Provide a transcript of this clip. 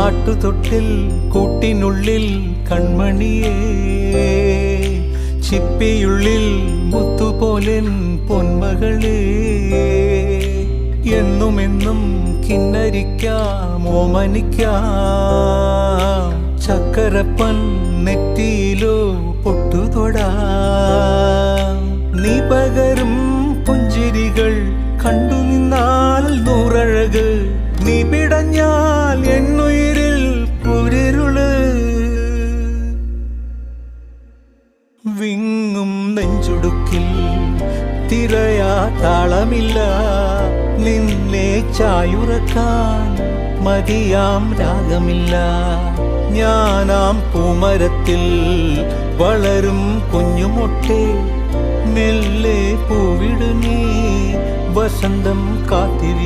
ആട്ടുതൊട്ടിൽ കൂട്ടിനുള്ളിൽ കൺമണിയേ, ചിപ്പിയുള്ളിൽ മുത്തുപോലെൻ പൊന്മകളേ, എന്നുമെന്നും കിന്നരിക്കാം ഓമനിക്കാം, ചക്കരപ്പൻ നെറ്റിയിലോ പൊട്ടുതൊടാം. നീ പകരും പുഞ്ചിരികൾ കണ്ടു നിന്നാൽ നൂറഴക്, നീ പിടഞ്ഞാൽ എന്നുയിരിൽ കുരിരുള്. വിങ്ങും നെഞ്ചുടുക്കിൽ തിരയാ താളമില്ല, നിന്നെ ചായുറക്കാൻ മതിയാം രാഗമില്ല. ഞാനാം പൂമരത്തിൽ വളരും കുഞ്ഞുമൊട്ടെ, മെല്ലെ പൂവിടു നീ വസന്തം കാത്തിരി.